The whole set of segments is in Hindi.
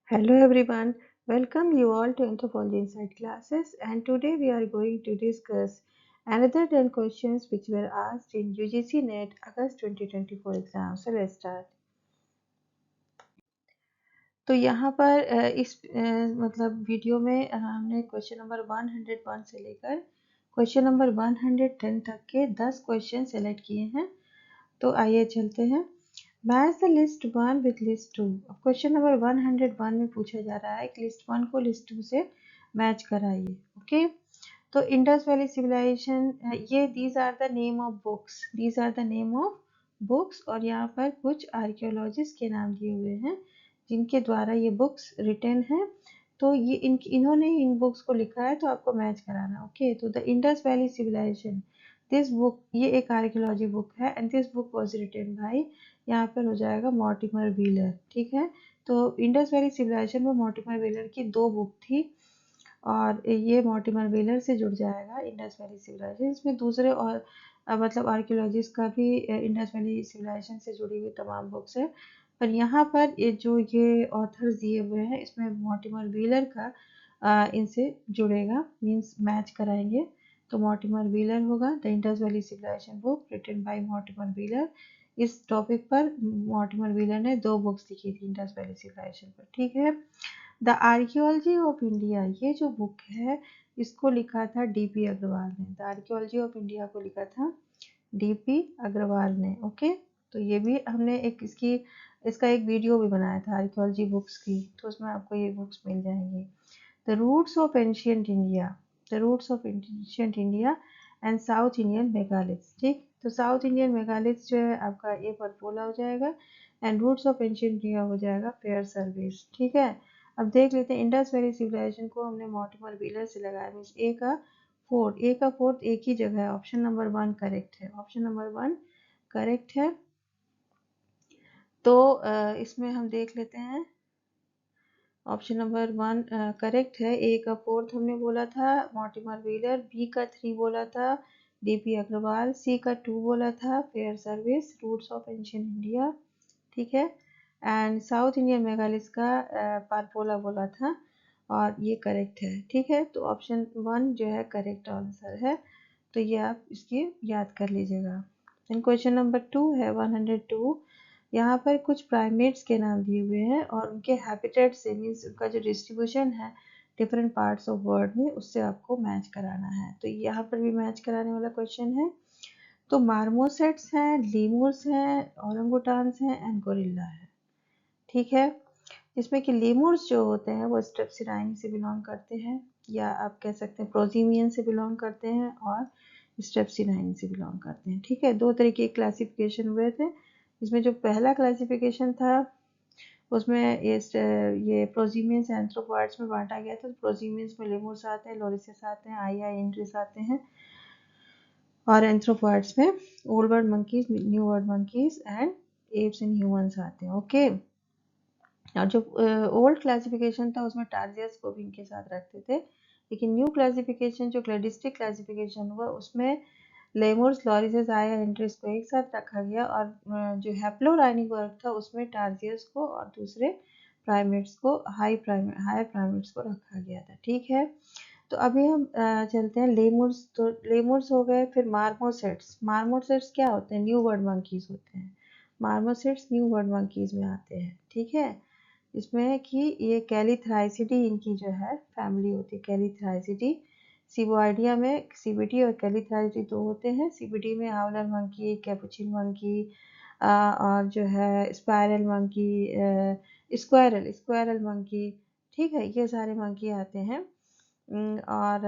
Hello everyone, welcome you all to Anthropology Insight classes, and today we are going to discuss another 10 questions which were asked in UGC NET August 2024 exam. So let's start. तो यहाँ पर मतलब वीडियो में हमने क्वेश्चन नंबर 101 से लेकर क्वेश्चन नंबर 110 तक के 10 क्वेश्चन सेलेक्ट किए हैं। तो आइए चलते हैं। Match the list 1 with list 2। अब क्वेश्चन नंबर 101 में पूछा जा रहा है कि लिस्ट 1 को लिस्ट 2 से मैच कराइए। ओके, तो इंडस वैली सिविलाइजेशन, ये these are the name of books, these are the name of books, और यहाँ पर कुछ आर्कियोलॉजिस्ट के नाम दिए हुए हैं जिनके द्वारा ये बुक्स रिटन है। तो ये इन्होंने इन बुक्स को लिखा है, तो आपको मैच कराना। ओके, तो the Indus valley civilisation, this book, ये एक आर्कियोलॉजी बुक है, and this book was written by, यहाँ पर हो जाएगा मॉर्टिमर व्हीलर। ठीक है, तो इंडस वैली सिविलाइजेशन में मॉर्टिमर व्हीलर की 2 बुक थी, और ये मॉर्टिमर व्हीलर से जुड़ जाएगा इंडस वैली सिविलाइजेशन। इसमें दूसरे और मतलब आर्कियोलॉजिस्ट का भी इंडस वैली सिविलाइजेशन से जुड़ी हुई तमाम बुक्स है, पर यहाँ पर ये ऑथर्स दिए हुए हैं, इसमें मॉर्टिमर व्हीलर का इनसे जुड़ेगा, मीन्स मैच कराएंगे। तो मॉर्टिमर व्हीलर होगा, the Indus valley civilisation book written by Mortimer Wheeler. इस टॉपिक पर मॉर्टिमर व्हीलर ने 2 बुक्स लिखी थी इंडस वैली सिविलाइजेशन पर। ठीक है, द आर्कियोलॉजी ऑफ इंडिया, ये जो बुक है इसको लिखा था डीपी अग्रवाल ने। द आर्कियोलॉजी ऑफ इंडिया को लिखा था डीपी अग्रवाल ने। ओके, तो ये भी हमने इसका एक वीडियो भी बनाया था आर्कियोलॉजी बुक्स की, तो उसमें आपको ये बुक्स मिल जाएंगी। The roots of ancient India, the roots of ancient India and south Indian megaliths. ठीक, तो साउथ इंडियन मेगालिथ्स जो है आपका ए पर पोला हो जाएगा, and roots of ancient India हो जाएगा फेयर सर्विस। ठीक है, अब देख लेते हैं इंडस वैली सिविलाइजेशन को हमने मॉर्टिमर व्हीलर से लगाया, मीन्स ए का फोर्थ एक ही जगह है। ऑप्शन नंबर 1 करेक्ट है, ऑप्शन नंबर 1 करेक्ट है। तो इसमें हम देख लेते हैं, ऑप्शन नंबर 1 करेक्ट है। ए का फोर्थ हमने बोला था मॉर्टिमर व्हीलर, बी का 3 बोला था डीपी अग्रवाल, सी का 2 बोला था Fairservis, roots of ancient India. ठीक है, एंड साउथ इंडियन मेगालिथ्स का पारपोला बोला था, और ये करेक्ट है। ठीक है, तो ऑप्शन 1 जो है करेक्ट आंसर है, तो ये आप इसकी याद कर लीजिएगा। देन क्वेश्चन नंबर 2 है 102। यहाँ पर कुछ प्राइमेट्स के नाम दिए हुए हैं और उनके हैबिटेट से, मीन्स उनका जो डिस्ट्रीब्यूशन है डिफरेंट पार्ट्स ऑफ वर्ल्ड में, उससे आपको मैच कराना है। तो यहाँ पर भी मैच कराने वाला क्वेश्चन है। तो मार्मोसेट्स हैं, लीमूर्स हैं, ओरंगुटान्स हैं, एंड गोरिल्ला है। ठीक है, इसमें कि लीमूर्स जो होते हैं वो स्ट्रेप्सिडाइन से बिलोंग करते हैं, या आप कह सकते हैं प्रोजीमियन से बिलोंग करते हैं, और स्ट्रेप्सिडाइन से बिलोंग करते हैं। ठीक है, 2 तरीके के क्लासिफिकेशन हुए थे। इसमें जो पहला क्लासिफिकेशन था उसमें ये प्रोजीमियंस एंथ्रोपॉइड्स में बांटा गया था। प्रोजीमियंस में लेमूर्स आते हैं, लोरिसेस आते हैं, एंड्रिस आते हैं, और एंथ्रोपॉइड्स में old world monkeys, new world monkeys and apps and humans आते हैं। ओके, और जो ओल्ड क्लासिफिकेशन था उसमें टार्जियस को भी इनके साथ रखते थे, लेकिन न्यू क्लासिफिकेशन जो क्लेडिस्टिक क्लासिफिकेशन हुआ उसमें लेमूर्स, लॉरिसेस, एंड्रिस को एक साथ रखा गया, और जो हैप्लोलाइनिक वर्ग था उसमें टार्जियस को और दूसरे प्राइमेट्स को, हायर प्राइमेट्स को रखा गया था। ठीक है, तो अभी हम चलते हैं लेमूर्स। तो लेमूर्स हो गए, फिर मार्मोसेट्स। मार्मोसेट्स क्या होते हैं? न्यू वर्ल्ड मंकीज होते हैं। मार्मोसेट्स न्यू वर्ल्ड मंकीज में आते हैं। ठीक है, इसमें है कि ये कैलीथ्राइसिडी इनकी जो है फैमिली होती है, कैलीथ्राइसिडी। सीबोइडिया में सीबीडी और कैलीथ्राइसिडी 2 होते हैं। सीबीडी में हावलर मंकी, कैपुचिन मंकी, और जो है स्पाइरल मंकी, स्क्वायरल मंकी। ठीक है, ये सारे मंकी आते हैं। और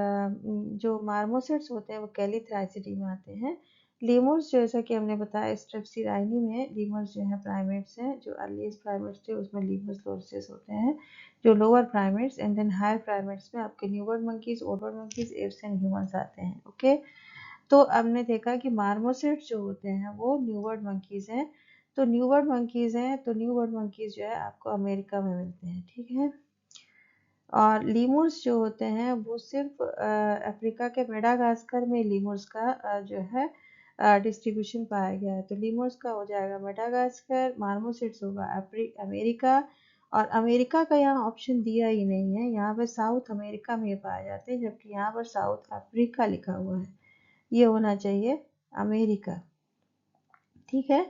जो मार्मोसेट्स होते हैं वो कैलीथ्राइसिडी में आते हैं। लीमर्स जैसा कि हमने बताया स्ट्रेप्सिडाइनी में लीमर्स जो है प्राइमेट्स हैं। जो अर्लीस्ट प्राइमेट्स थे उसमें लीमर्स लोरिसेस होते हैं, जो lower primates, and then higher primates में आपके new world monkeys, old world monkeys, apes and humans आते हैं। ओके, तो हमने देखा कि मार्मोसेट्स जो होते हैं वो न्यूवर्ड मंकीज हैं। तो न्यूवर्ड मंकीज हैं, तो न्यूवर्ड मंकीज जो है आपको अमेरिका में मिलते हैं। ठीक है, और लीमूर्स जो होते हैं वो सिर्फ अफ्रीका के मेडागास्कर में लीमूर्स का जो है डिस्ट्रीब्यूशन पाया गया है। तो लीमूर्स का हो जाएगा मेडागास्कर, मार्मोसिट्स होगा अमेरिका, और अमेरिका का यहाँ ऑप्शन दिया ही नहीं है, यहाँ पे साउथ अमेरिका में पाए जाते हैं, जबकि यहाँ पर साउथ अफ्रीका लिखा हुआ है। ये होना चाहिए अमेरिका, ठीक है।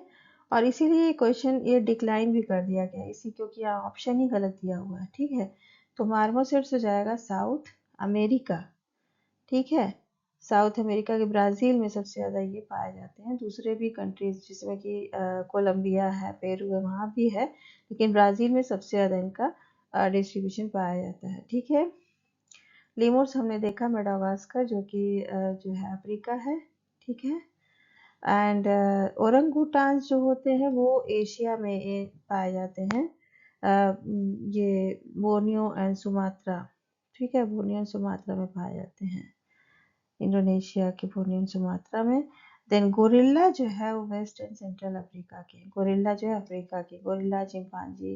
और इसीलिए क्वेश्चन ये डिक्लाइन भी कर दिया गया इसी, क्योंकि यहाँ ऑप्शन ही गलत दिया हुआ है, ठीक है। तो मार्मोसेट्स हो जाएगा साउथ अमेरिका, ठीक है। साउथ अमेरिका के ब्राज़ील में सबसे ज़्यादा ये पाए जाते हैं। दूसरे भी कंट्रीज जिसमें कि कोलंबिया है, पेरू है, वहाँ भी है, लेकिन ब्राज़ील में सबसे ज़्यादा इनका डिस्ट्रीब्यूशन पाया जाता है, ठीक है। लीमूर्स हमने देखा मेडागास्कर, जो कि जो है अफ्रीका है, ठीक है। एंड ओरंगुटान्स जो होते हैं वो एशिया में पाए जाते हैं। ये बोर्नियो एंड सुमात्रा, ठीक है, बोर्नियो एंड सुमात्रा में पाए जाते हैं, इंडोनेशिया के बोर्नियो एंड सुमात्रा में। देन गोरिल्ला जो है वो वेस्ट एंड सेंट्रल अफ्रीका के, गोरिल्ला जो है अफ्रीका के, गोरिल्ला, चिंपांजी,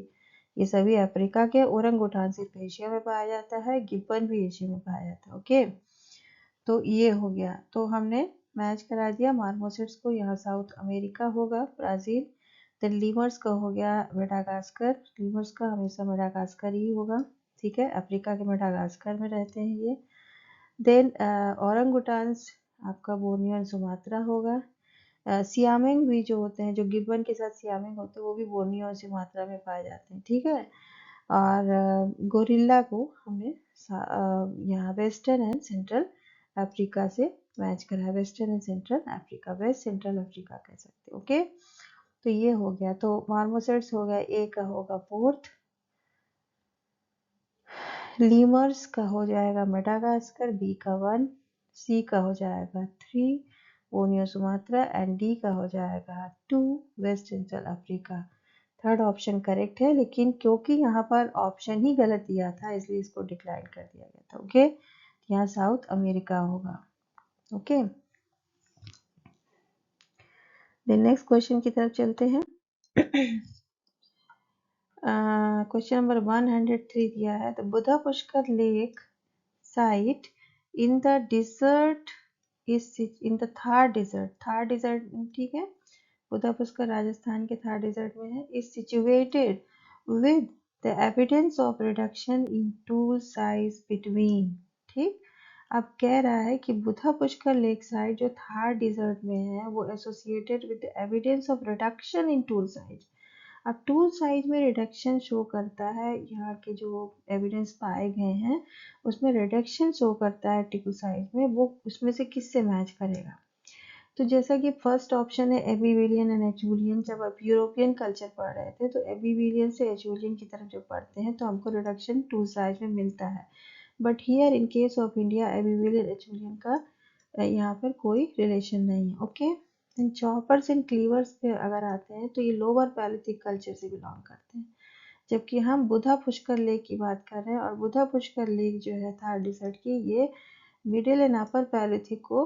ये सभी अफ्रीका के। ओरंगुटान सिर्फ एशिया में पाया जाता है, गिब्बन भी एशिया में पाया जाता है, ओके। तो ये हो गया, तो हमने मैच करा दिया मार्मोसेट्स को, यहाँ साउथ अमेरिका होगा, ब्राज़ील। देन लीमर्स का हो गया मेडागास्कर, लीमर्स का हमेशा मेडागास्कर ही होगा, ठीक है, अफ्रीका के मेडागास्कर में रहते हैं ये। देन औरंगुटान्स आपका बोर्नियो एंड सुमात्रा होगा। सियामिंग भी जो होते हैं, जो गिब्बन के साथ सियामिंग होते हैं, वो भी बोर्नियो और सुमात्रा में पाए जाते हैं, ठीक है। और गोरिल्ला को हमने यहाँ वेस्टर्न एंड सेंट्रल अफ्रीका से मैच करा है, western and central Africa, west central Africa कह सकते हैं, ओके। तो ये हो गया, तो मार्मोसेट्स हो गया, ए का होगा 4th, लीमर्स का हो जाएगा मेडागास्कर, बी का 1, सी का हो जाएगा 3, बोर्नियो सुमात्रा, एंड डी का हो जाएगा 2, west central Africa. Third option correct है, लेकिन क्योंकि यहाँ पर ऑप्शन ही गलत दिया था इसलिए इसको डिक्लाइन कर दिया गया था, ओके। यहाँ साउथ अमेरिका होगा, ओके। देन नेक्स्ट क्वेश्चन की तरफ चलते हैं। क्वेश्चन नंबर 103 दिया है, the Budha Pushkar lake site in the desert is in the Thar desert, Thar desert, ठीक है, बुधा पुष्कर राजस्थान के थार डिजर्ट में है, is situated with the evidence of reduction in tool size between, ठीक। अब कह रहा है कि बुधा पुष्कर लेक साइड जो थार डिजर्ट में है वो associated with evidence of reduction in tool size. अब टूल साइज में रिडक्शन शो करता है, यहाँ के जो एविडेंस पाए गए हैं उसमें रिडक्शन शो करता है टूल साइज में, वो उसमें से किससे मैच करेगा। तो जैसा कि फर्स्ट ऑप्शन है एबीविलियन एंड एचुलियन, जब आप यूरोपियन कल्चर पढ़ रहे थे तो एबीविलियन से एचुलियन की तरफ जब पढ़ते हैं तो हमको रिडक्शन टूल साइज में मिलता है, but here in case of India Abbevillian Acheulian का यहाँ पर कोई रिलेशन नहीं है, ओके। चॉपर्स एंड क्लीवर्स पे अगर आते हैं तो ये लोअर पैलिथिक कल्चर से बिलोंग करते हैं, जबकि हम बुधा पुष्कर लेक की बात कर रहे हैं, और बुधा पुष्कर लेक जो है थार डिजर्ट की, ये मिडिल एंड अपर पैलिथिक को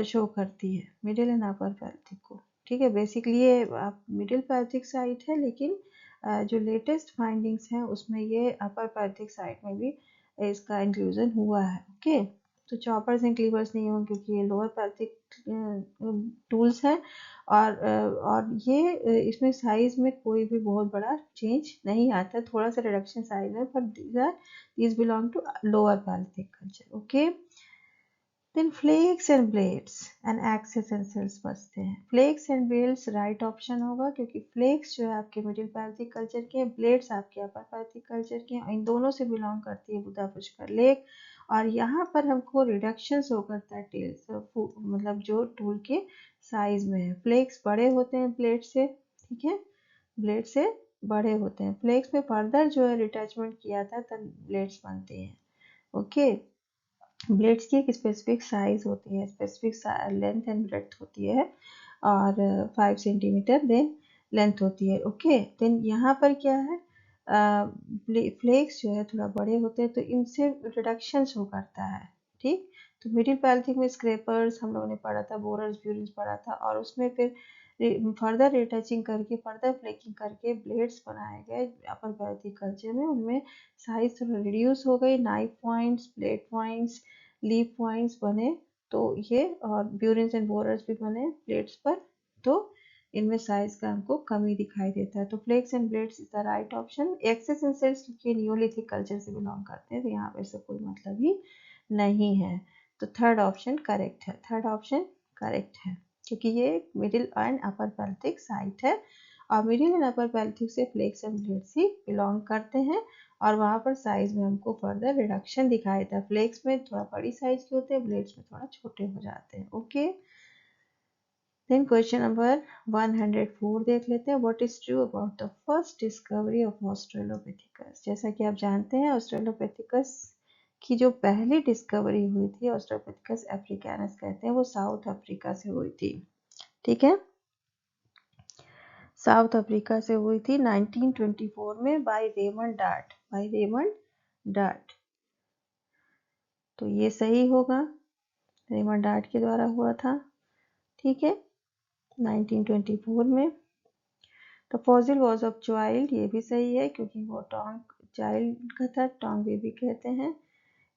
शो करती है, मिडिल एंड अपर पैलिथिक को, ठीक है। बेसिकली ये आप मिडिल पैलिथिक साइट है, लेकिन जो लेटेस्ट फाइंडिंग्स हैं उसमें ये अपर पैलिथिक साइट में भी इसका इंक्लूजन हुआ है, ओके। तो चॉपर्स एंड क्लीवर्स नहीं होंगे क्योंकि ये लोअर पैलिथिक टूल्स हैं, और ये इसमें साइज में कोई भी बहुत बड़ा चेंज नहीं आता, थोड़ा सा रिडक्शन साइज में, पर these belong to lower Paleolithic culture, okay। Then flakes and blades and axes and cells बचते हैं। flakes and blades right option होगा, क्योंकि flakes जो है आपके मिडिल पैलिथिक कल्चर के, ब्लेड्स आपके अपर पैलिथिक कल्चर के, इन दोनों से बिलोंग करती है बुधा पुष्कर लेक। और यहाँ पर हमको रिडक्शन शो करता है टेल्स, मतलब जो टूल के साइज में है। फ्लेक्स बड़े होते हैं ब्लेड से, ठीक है, ब्लेड से बड़े होते हैं। फ्लेक्स में फर्दर जो है रिटैचमेंट किया था तब ब्लेड्स बनते हैं, ओके। ब्लेड्स की एक स्पेसिफिक साइज होती है, स्पेसिफिक लेंथ एंड ब्रेड्थ होती है, और 5 सेंटीमीटर देन लेंथ होती है, ओके। देन यहाँ पर क्या है, फ्लेक्स जो है थोड़ा बड़े होते हैं तो इनसे रिडक्शन शो करता है, ठीक। तो मिडिल पैलिथिक में स्क्रैपर्स हम लोगों ने पढ़ा था, बोरर्स ब्यूरिंस पढ़ा था, और उसमें फिर फर्दर रिटचिंग करके, फर्दर फ्लेकिंग करके ब्लेड्स बनाए गए अपर पैलिथिक कल्चर में, उनमें साइज थोड़ा रिड्यूस हो गई, knife points, blade points, leaf points बने, तो ये और ब्यूरिन्स एंड बोरर्स भी बने प्लेट्स पर, तो इनमें साइज का हमको कमी दिखाई देता है। तो flakes and blades is the right option. Axes and celts के नियोलिथिक कल्चर से बिलोंग करते हैं, तो यहाँ पर से कोई मतलब ही नहीं है। तो थर्ड ऑप्शन करेक्ट है, थर्ड ऑप्शन करेक्ट है, क्योंकि ये middle and upper palaeolithic site है और मिडिल एंड अपर पैलेथिक से फ्लेक्स एंड ब्लेड्स ही बिलोंग करते हैं। और वहाँ पर साइज में हमको फर्दर रिडक्शन दिखाई देता है। फ्लेक्स में थोड़ा बड़ी साइज के होते हैं, ब्लेड्स में थोड़ा छोटे हो जाते हैं। ओके, देन क्वेश्चन नंबर 104 देख लेते हैं। What is true about the first discovery of Australopithecus. जैसा कि आप जानते हैं ऑस्ट्रेलोपिथेकस की जो पहली डिस्कवरी हुई थी, ऑस्ट्रेलोपिथेकस अफ्रीकानस कहते हैं, वो साउथ अफ्रीका से हुई थी। ठीक है, साउथ अफ्रीका से हुई थी 1924 में by Raymond Dart, by Raymond Dart. तो ये सही होगा, रेमंड डार्ट के द्वारा हुआ था। ठीक है, 1924 में। तो फॉसिल वॉज ऑफ चाइल्ड, ये भी सही है क्योंकि वो टोंग चाइल्ड का था, टोंग बेबी कहते हैं।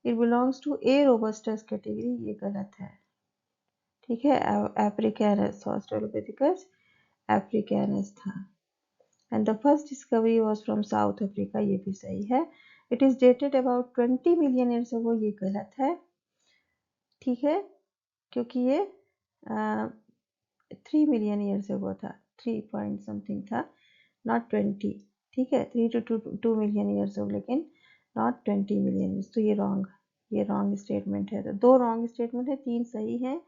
It belongs to a robustus category, ये गलत है। ठीक है, अफ्रीकानस, ऑस्ट्रेलोपिथेकस अफ्रीकानस था। And the first discovery was from South Africa, ये भी सही है। It is dated about 20 million years ago, ये गलत है। ठीक है, क्योंकि ये 3 मिलियन ईयर्स अगो था, 3 पॉइंट समथिंग था, नॉट 20। ठीक है, 3 to 2 मिलियन ईयर्स अगो, लेकिन नॉट 20 मिलियन ईयर्स। तो ये रॉन्ग स्टेटमेंट है। तो 2 रॉन्ग स्टेटमेंट है, 3 सही है।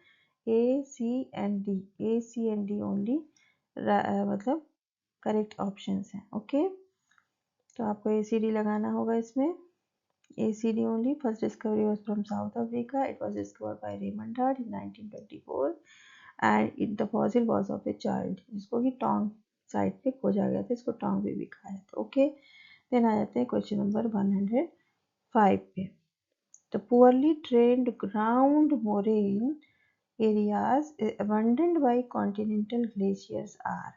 A C and D, A C and D only मतलब करेक्ट ऑप्शंस हैं। ओके, तो आपको ए सी डी लगाना होगा इसमें। ACD only. First discovery was from South Africa. It was discovered by Raymond Dart in 1924 and the fossil was of a child, जिसको कि टोंग साइड पे खोजा गया था, इसको टोंग भी कहा जाता है। ओके, देन आ जाते हैं क्वेश्चन नंबर 105 पे। The poorly drained ground moraine areas abundant by continental glaciers are।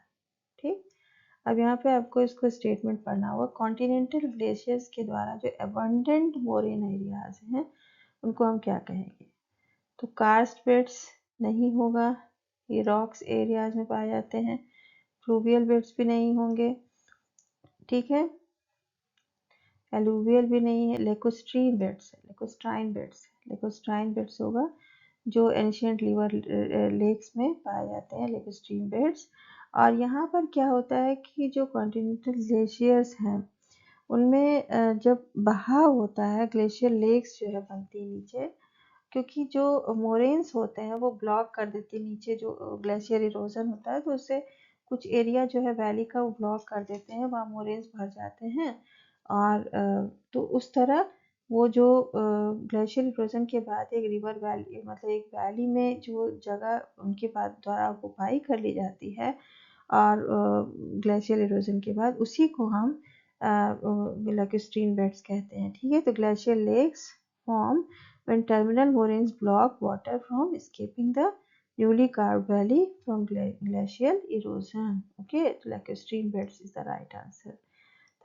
ठीक, अब यहाँ पे आपको इसको स्टेटमेंट पढ़ना होगा। कॉन्टिनेंटल ग्लेशियर्स के द्वारा जो अबंडेंट मोरेन एरियाज हैं उनको हम क्या कहेंगे। तो कार्स्ट बेड्स नहीं होगा, ये रॉक्स एरियाज में पाए जाते हैं। फ्लूवियल बेड्स भी नहीं होंगे। ठीक है, एलुवियल भी नहीं है। लेकोस्ट्रीन बेड्स है, लेकोस्ट्राइन बेड्स, लेकोस्ट्राइन बेड्स होगा जो एंशियंट रिवर लेक्स में पाए जाते हैं, लेकोस्ट्रीन बेड्स। और यहाँ पर क्या होता है कि जो कॉन्टिनेंटल ग्लेशियर्स हैं उनमें जब बहाव होता है, ग्लेशियर लेक्स जो है बनती है नीचे, क्योंकि जो मोरेन्स होते हैं वो ब्लॉक कर देती है नीचे, जो ग्लेशियर इरोजन होता है तो उससे कुछ एरिया जो है वैली का वो ब्लॉक कर देते हैं, वहाँ मोरेन्स भर जाते हैं। और तो उस तरह वो जो ग्लेशियर इरोजन के बाद एक रिवर वैली, मतलब एक वैली में जो जगह उनके बाद द्वारा ऑक्युपाई कर ली जाती है और ग्लेशियर इरोजन के बाद, उसी को हम लेकोस्ट्रीन बेड्स कहते हैं। ठीक है, तो glacier lakes form when terminal moraines block water from escaping the newly carved valley from glacial erosion. Okay, so lacustrine beds is the right answer.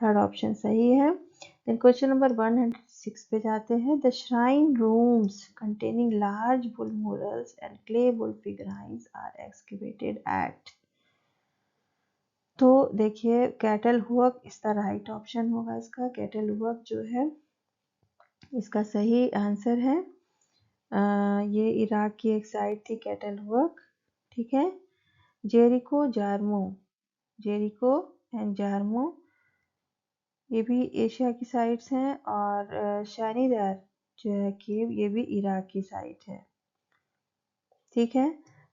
Third option सही है। देन क्वेश्चन नंबर 106 पे जाते हैं। The shrine rooms containing large bull murals and clay bull figurines are excavated at। तो देखिए cattle hook is the right option होगा इसका। कैटल हुक जो है इसका सही आंसर है। ये इराक की एक साइट थी कैटल हुक। ठीक है, जेरिको जारमो, जेरिको एंड जारमो ये भी एशिया की साइट्स हैं। और शानीदार जो है केव, ये भी इराक की साइट है। ठीक है,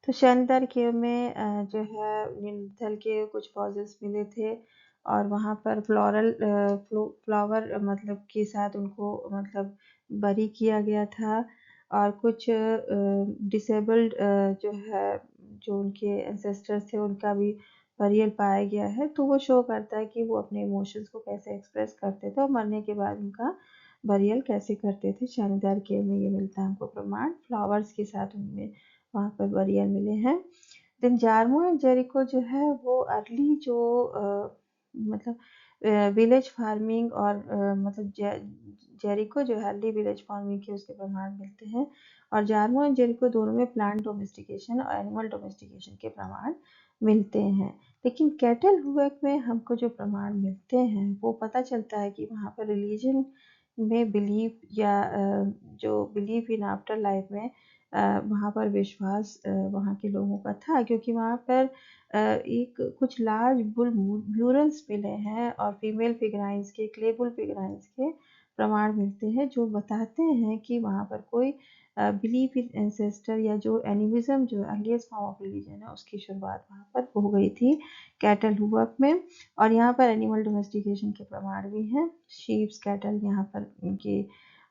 तो शानीदार केव में जो है निंदल के कुछ फॉसिल्स मिले थे और वहाँ पर फ्लावर मतलब के साथ उनको मतलब बरी किया गया था। और कुछ डिसेबल्ड जो है, जो उनके एंसेस्टर्स थे उनका भी बरियल पाया गया है। तो वो शो करता है कि वो अपने इमोशंस को कैसे एक्सप्रेस करते थे और मरने के बाद उनका बरियल कैसे करते थे। शानीदार केव में ये मिलता है हमको प्रमाण, फ्लावर्स के साथ उनमें वहाँ पर बरियल मिले हैं। देन जारमो एंड जेरिको जो है वो अर्ली जो मतलब विलेज फार्मिंग और मतलब जेरिको जो है अर्ली विलेज फार्मिंग के उसके प्रमाण मिलते हैं। और जारमो एंड जेरिको दोनों में प्लांट डोमेस्टिकेशन और एनिमल डोमेस्टिकेशन के प्रमाण मिलते हैं। लेकिन कैटल हुक में हमको जो प्रमाण मिलते हैं वो पता चलता है कि वहाँ पर रिलीजन में बिलीव या जो बिलीव इन आफ्टर लाइफ में वहाँ पर विश्वास वहाँ के लोगों का था, क्योंकि वहाँ पर एक कुछ लार्ज बुल म्यूरल्स मिले हैं और फीमेल फिगराइंस के, क्ले बुल फिगराइंस के प्रमाण मिलते हैं जो बताते हैं कि वहाँ पर कोई बिलीफ इन एंसेस्टर या जो एनिमिज्म जो अर्लीस्ट फॉर्म ऑफ रिलीजन है उसकी शुरुआत वहाँ पर हो गई थी कैटल हुक में। और यहाँ पर एनिमल डोमेस्टिकेशन के प्रमाण भी हैं। शीप्स कैटल यहाँ पर इनके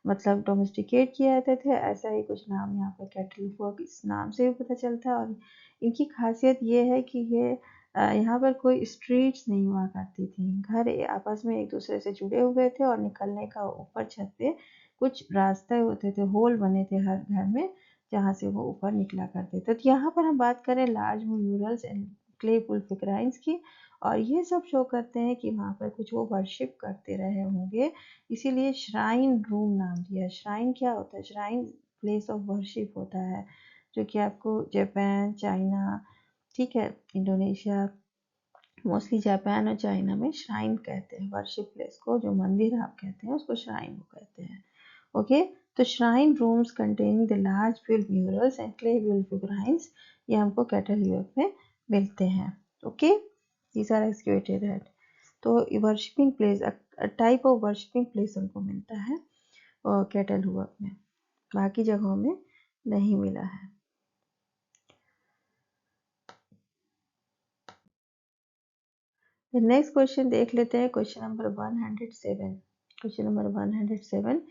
मतलब डोमेस्टिकेट किए जाते थे, ऐसा ही कुछ नाम यहाँ पर कैटल हुक इस नाम से भी पता चलता है। और इनकी खासियत ये है कि ये यहाँ पर कोई स्ट्रीट्स नहीं हुआ करती थी, घर आपस में एक दूसरे से जुड़े हुए थे और निकलने का ऊपर छत पे कुछ रास्ते होते थे, होल बने थे हर घर में जहाँ से वो ऊपर निकला करते थे। तो यहाँ पर हम बात करें large murals and clay bull figurines की, और ये सब शो करते हैं कि वहाँ पर कुछ वो वर्शिप करते रहे होंगे, इसीलिए श्राइन रूम नाम दिया। श्राइन क्या होता है? श्राइन प्लेस ऑफ वर्शिप होता है, जो कि आपको जापान, चाइना, ठीक है, इंडोनेशिया, मोस्टली जापान और चाइना में श्राइन कहते हैं वर्शिप प्लेस को, जो मंदिर आप कहते हैं उसको श्राइन कहते हैं। ओके, तो shrine rooms containing the large fuel murals and clay fuel figurines ये हमको कैटल हुक में मिलते हैं। Okay, these are executed at. तो worshipping place, type of worshipping place हमको मिलता है और कैटल हुक में, बाकी जगहों में नहीं मिला है। नेक्स्ट क्वेश्चन देख लेते हैं, question number 107। Question number 107,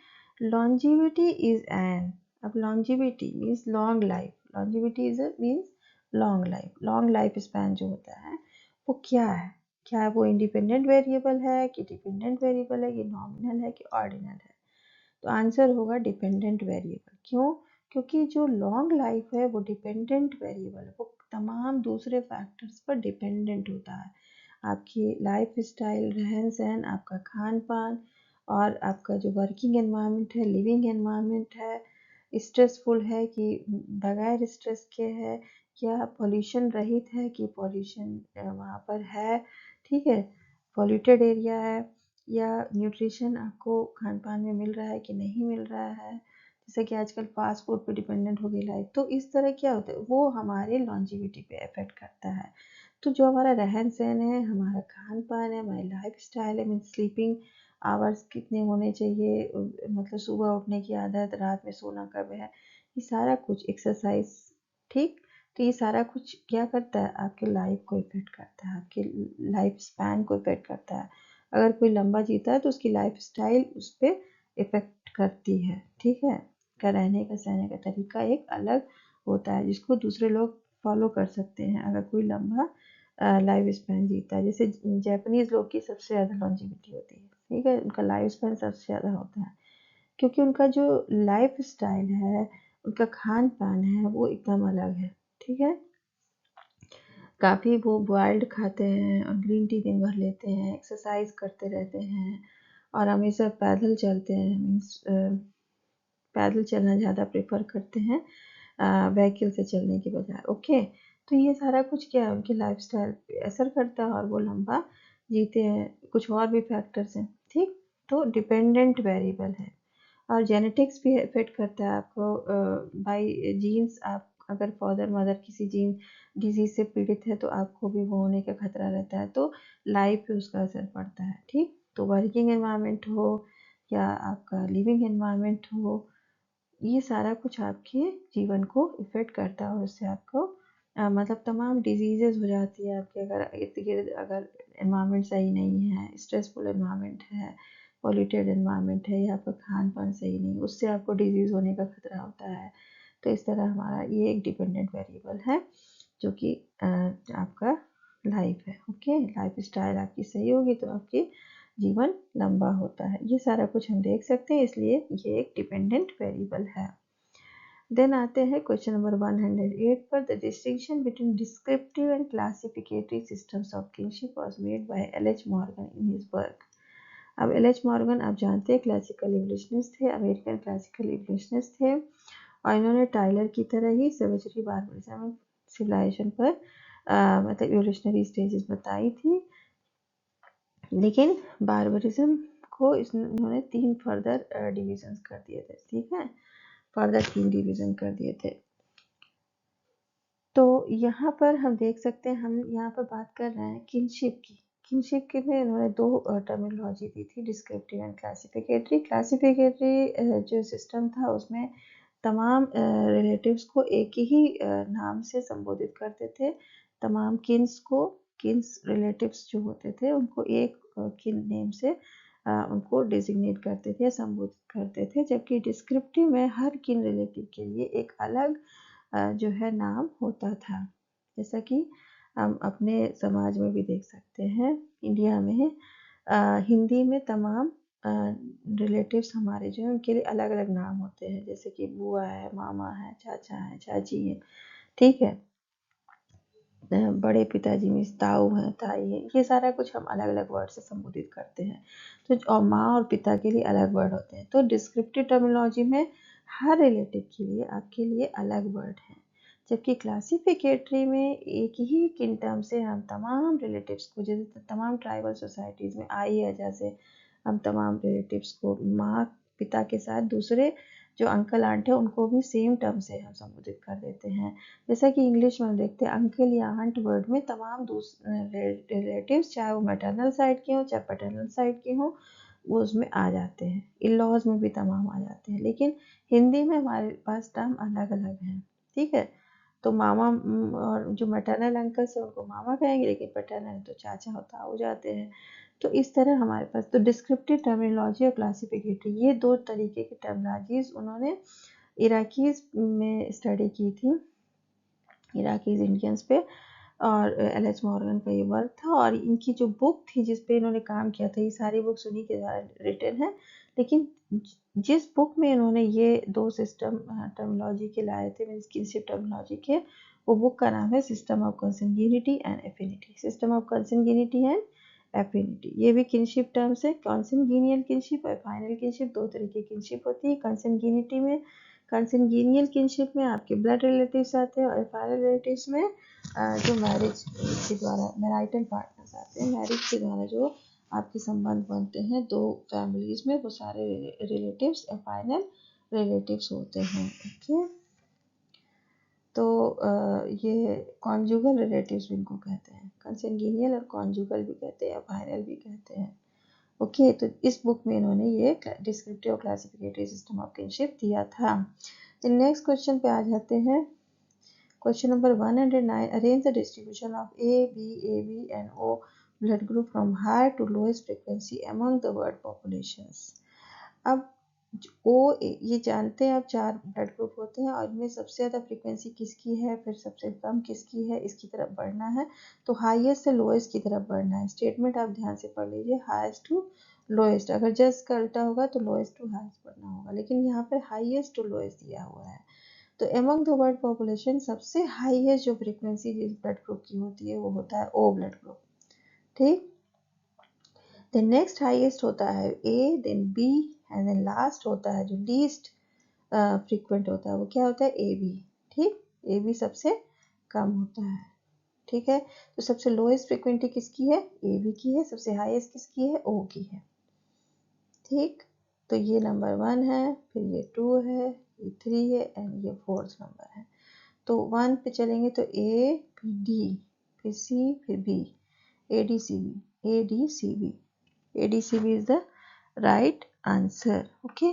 longevity is an, अब longevity means long life, longevity is means long life, long life span जो होता है वो क्या है? क्या वो इंडिपेंडेंट वेरिएबल है कि डिपेंडेंट वेरिएबल है, कि नॉमिनल है कि ऑर्डिनल है? तो आंसर होगा डिपेंडेंट वेरिएबल। क्यों? क्योंकि जो लॉन्ग लाइफ है वो डिपेंडेंट वेरिएबल है, वो तमाम दूसरे फैक्टर्स पर डिपेंडेंट होता है। आपकी लाइफ स्टाइल, रहन सहन, आपका खान पान और आपका जो वर्किंग एनवायरनमेंट है, लिविंग एनवायरनमेंट है, स्ट्रेसफुल है कि बगैर स्ट्रेस के है, या पॉल्यूशन रहित है कि पॉल्यूशन वहाँ पर है, ठीक है, पॉल्यूटेड एरिया है, या न्यूट्रिशन आपको खान पान में मिल रहा है कि नहीं मिल रहा है, जैसे कि आजकल फास्ट फूड पे डिपेंडेंट हो गई लाइफ। तो इस तरह क्या होता है, वो हमारे लॉन्जिविटी पे इफेक्ट करता है। तो जो हमारा रहन सहन है, हमारा खान पान है, हमारी लाइफ स्टाइल है, मीन स्लीपिंग आवर्स कितने होने चाहिए, मतलब सुबह उठने की आदत, रात में सोना कब है, ये सारा कुछ, एक्सरसाइज, ठीक, तो ये सारा कुछ क्या करता है, आपके लाइफ को इफेक्ट करता है, आपके लाइफ स्पैन को इफेक्ट करता है। अगर कोई लंबा जीता है तो उसकी लाइफ स्टाइल उस पर इफेक्ट करती है, ठीक है, का रहने का सहने का तरीका एक अलग होता है जिसको दूसरे लोग फॉलो कर सकते हैं अगर कोई लंबा लाइफ स्पैन जीता है। जैसे जापानीज लोग की सबसे ज़्यादा लॉन्जिविटी होती है, ठीक है, उनका लाइफ स्पैन सबसे ज़्यादा होता है, क्योंकि उनका जो लाइफ स्टाइल है, उनका खान पान है, वो एकदम अलग है, ठीक है। काफ़ी वो बॉइल्ड खाते हैं और ग्रीन टी दिन भर लेते हैं, एक्सरसाइज करते रहते हैं और हमेशा पैदल चलते हैं, मीन्स पैदल चलना ज़्यादा प्रेफर करते हैं व्हीकल से चलने के बजाय। ओके, तो ये सारा कुछ क्या है, उनकी लाइफस्टाइल पे असर करता है और वो लंबा जीते हैं। कुछ और भी फैक्टर्स हैं, ठीक, तो डिपेंडेंट वेरिएबल है। और जेनेटिक्स भी इफेक्ट करता है आपको, बाय जीन्स, आप अगर फादर मदर किसी जीन डिजीज से पीड़ित है तो आपको भी वो होने का खतरा रहता है, तो लाइफ पे उसका असर पड़ता है, ठीक। तो वर्किंग एनवायरनमेंट हो या आपका लिविंग एनवायरनमेंट हो, ये सारा कुछ आपके जीवन को इफ़ेक्ट करता है और उससे आपको मतलब तमाम डिजीज़ेज़ हो जाती है आपके, अगर इर्द-गिर्द अगर एनवायरनमेंट सही नहीं है, स्ट्रेसफुल एनवायरनमेंट है, पॉल्यूटेड एनवायरनमेंट है, या आपका खान-पान सही नहीं, उससे आपको डिजीज़ होने का खतरा होता है। तो इस तरह हमारा ये एक डिपेंडेंट वेरिएबल है जो कि आपका लाइफ है। ओके, लाइफ़स्टाइल आपकी सही होगी तो आपकी जीवन लंबा होता है। ये सारा कुछ हम देख सकते हैं, इसलिए ये एक डिपेंडेंट वेरिएबल है। देन आते हैं क्वेश्चन नंबर 108 पर, the distinction between descriptive and classificatory systems of kinship was made by L H. Morgan in his work. अब एल.एच. मॉर्गन आप जानते हैं क्लासिकल इवोल्यूशनिस्ट थे, अमेरिकन क्लासिकल इवोल्यूशनिस्ट थे, और इन्होंने टाइलर की तरह ही सेवेजरी बार्बरिज्म सिविलाइजेशन पर मतलब इवोल्यूशनरी स्टेजेस बताई थी, लेकिन बार्बरिज्म को इन्होंने 3 फर्दर डिविजन्स कर दिए थे। ठीक है, फर्दर 3 डिवीजन कर दिए थे। तो यहाँ पर हम देख सकते हैं, हम यहाँ पर बात कर रहे हैं किनशिप की। किनशिप के में इन्होंने 2 टर्मिनोलॉजी दी थी, डिस्क्रिप्टिव एंड क्लासिफिकेटरी। क्लासिफिकेटरी जो सिस्टम था उसमें तमाम रिलेटिव्स को एक ही नाम से संबोधित करते थे। तमाम किन्स रिलेटिव्स जो होते थे उनको एक किन नेम से उनको डिजिग्नेट करते थे, संबोधित करते थे। जबकि डिस्क्रिप्टिव में हर किन रिलेटिव के लिए एक अलग जो है नाम होता था। जैसा कि हम अपने समाज में भी देख सकते हैं, इंडिया में हिंदी में तमाम रिलेटिव्स हमारे जो हैं उनके लिए अलग अलग नाम होते हैं, जैसे कि बुआ है, मामा है, चाचा है, चाची है। ठीक है, बड़े पिताजी में ताऊ है, ताई है, ये सारा कुछ हम अलग अलग वर्ड से संबोधित करते हैं। तो और माँ और पिता के लिए अलग वर्ड होते हैं। तो डिस्क्रिप्टिव टर्मिनोलॉजी में हर रिलेटिव के लिए आपके लिए अलग वर्ड है, जबकि क्लासिफिकेटरी में एक ही किन टर्म से हम तमाम रिलेटिव्स को, जैसे तमाम ट्राइबल सोसाइटीज़ में आई है, जैसे हम तमाम रिलेटिव्स को माँ पिता के साथ दूसरे जो अंकल आंट है उनको भी सेम टर्म से हम संबोधित कर देते हैं। जैसा कि इंग्लिश में हम देखते हैं अंकल या आंट वर्ड में तमाम रिलेटिव्स, चाहे वो मैटरनल साइड के हों चाहे पैटर्नल साइड के हों, वो उसमें आ जाते हैं। इन लॉज में भी तमाम आ जाते हैं, लेकिन हिंदी में हमारे पास टर्म अलग अलग हैं। ठीक है, तो मामा और जो मैटरनल अंकल से उनको मामा कहेंगे, लेकिन पैटर्नल तो चाचा होता हो जाते हैं। तो इस तरह हमारे पास तो डिस्क्रिप्टिव टर्मिनोलॉजी और क्लासिफिकेटरी, ये 2 तरीके की टर्मिनोलॉजीज उन्होंने इराकीज में स्टडी की थी, इराकीज इंडियंस पे। और एल.एच. मॉर्गन का ये वर्क था, और इनकी जो बुक थी जिस पे इन्होंने काम किया था, ये सारी बुक्स उन्हीं के द्वारा रिटन है। लेकिन जिस बुक में इन्होंने ये 2 सिस्टम टर्मिनोलॉजी के लाए थे, मीन्स किनशिप टर्मिनोलॉजी के, वो बुक का नाम है system of consanguinity and affinity. System of consanguinity and affinity, ये भी किनशिप टर्म्स है। कंसंग्यूनियल किनशिप और फाइनल किनशिप, 2 तरीके की किनशिप होती है। कंसंग्यूनिटी में, कंसंग्यूनियल किनशिप में आपके ब्लड रिलेटिव्स आते हैं, और फाइनल रिलेटिव्स में जो मैरिज के द्वारा मैरिटल पार्टनर्स आते हैं, मैरिज के द्वारा जो आपके संबंध बनते हैं 2 फैमिलीज में, वो सारे रिलेटिव्स फाइनल रिलेटिव्स होते हैं। ओके, तो ये कॉन्जुगल रिलेटिव्स भी इनको कहते हैं, कंसंग्यूनियल और कॉन्जुगल भी कहते हैं, फाइनल भी कहते हैं। ओके, तो इस बुक में इन्होंने ये डिस्क्रिप्टिव और क्लासिफिकेटरी सिस्टम ऑफ किनशिप दिया था। तो नेक्स्ट क्वेश्चन पे आ जाते हैं। Question number 109. Arrange the distribution of A, B, AB, and O blood group from high to lowest frequency among the world populations. अब O A ये जानते हैं आप 4 ब्लड ग्रुप होते हैं, और इनमें सबसे ज़्यादा फ्रीक्वेंसी किसकी है, फिर सबसे कम किसकी है, इसकी तरफ बढ़ना है। तो हाईएस्ट से लोएस्ट की तरफ बढ़ना है। स्टेटमेंट आप ध्यान से पढ़ लीजिए, हाईएस्ट टू लोएस्ट। अगर जस्ट का उल्टा होगा तो लोएस्ट टू हाईएस्ट पढ़ना होगा, लेकिन यहाँ पर हाईएस्ट टू लोएस्ट दिया हुआ है। तो एमंग द वर्ल्ड पॉपुलेशन सबसे हाईएस्ट जो फ्रीक्वेंसी जिस ब्लड ग्रुप की होती है वो होता है ओ ब्लड ग्रुप। ठीक, देन नेक्स्ट हाईएस्ट होता है A, then B, and then last होता है जो लीस्ट फ्रीक्वेंट होता है, वो क्या होता है, ए बी। ठीक, ए बी सबसे कम होता है। ठीक है, तो सबसे लोएस्ट फ्रीक्वेंसी किसकी है, ए बी की है। सबसे हाईएस्ट किसकी है, ओ की है। ठीक, तो ये नंबर 1 है, फिर ये 2 है, ये 3 है, एंड ये 4th नंबर है। तो 1 पे चलेंगे तो ए, फिर डी, फिर सी, फिर B, A D C B, A D C B, A D C B is the right answer. Okay,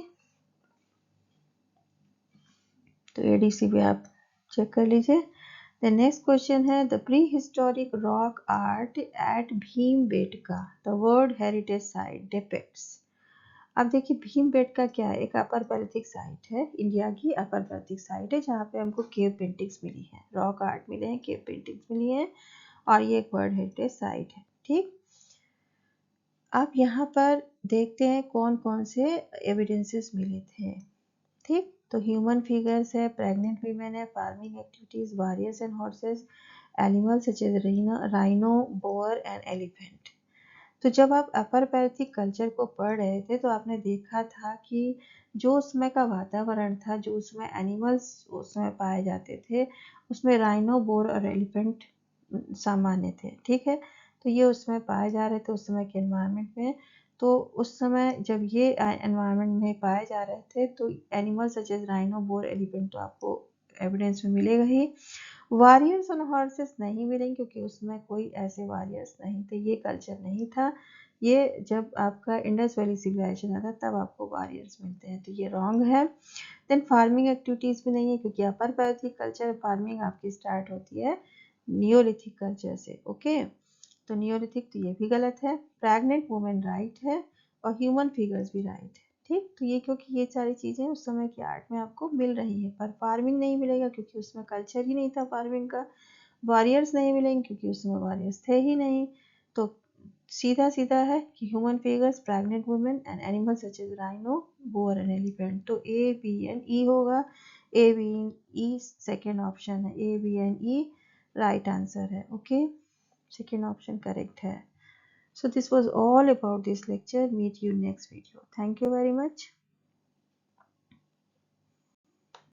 तो ए डी सी बी आप चेक कर लीजिए। द नेक्स्ट क्वेश्चन है, the prehistoric rock art at Bhimbetka the world heritage site depicts. अब देखिए भीमबेटका क्या है, एक अपर पैलेथिक साइट है, इंडिया की अपर पैलेथिक साइट है, जहाँ पे हमको केव पेंटिंग्स मिली हैं, रॉक आर्ट मिले हैं, केव पेंटिंग्स मिली हैं, और ये एक वर्ल्ड हेरिटेज साइट है। ठीक, अब यहाँ पर देखते हैं कौन कौन से एविडेंसेस मिले थे। ठीक, तो ह्यूमन फिगर्स है, प्रेग्नेंट वीमेन है, farming activities, warriors and horses, animals such as rhino, boar and elephant. तो जब आप अपर पैलेथिक कल्चर को पढ़ रहे थे तो आपने देखा था कि जो उस समय का वातावरण था, जो उसमें एनिमल्स उस समय पाए जाते थे, उसमें राइनो, बोर और एलिफेंट सामान्य थे, ठीक है। तो ये उसमें पाए जा रहे थे उस समय के एनवायरनमेंट में। तो उस समय जब ये एनवायरनमेंट में पाए जा रहे थे तो animal such as rhino, boar, elephant तो आपको एविडेंस में मिलेगा ही। वॉरियर्स ऑन हॉर्सेस नहीं मिलेंगे क्योंकि उसमें कोई ऐसे वॉरियर्स नहीं थे, ये कल्चर नहीं था। ये जब आपका इंडस वैली सिविलाइजेशन आता तब आपको वॉरियर्स मिलते हैं, तो ये रॉन्ग है। देन फार्मिंग एक्टिविटीज़ भी नहीं है क्योंकि अपर पैलेथिक कल्चर फार्मिंग आपकी स्टार्ट होती है नियोलिथिक कल्चर से, ओके। तो नियोलिथिक तो ये भी गलत है। प्रेग्नेंट वुमेन राइट है और ह्यूमन फिगर्स भी राइट है, ठीक। तो ये क्योंकि ये सारी चीज़ें उस समय की आर्ट में आपको मिल रही है, पर फार्मिंग नहीं मिलेगा क्योंकि उसमें कल्चर ही नहीं था फार्मिंग का। वॉरियर्स नहीं मिलेंगे क्योंकि उसमें वॉरियर्स थे ही नहीं। तो सीधा सीधा है कि human figures, pregnant women and animals such as rhino, boar and elephant. तो ए बी एंड ई होगा। A B E second option है, A B and E right answer है, ओके। सेकेंड ऑप्शन करेक्ट है। So this was all about this lecture. Meet you next video. Thank you very much.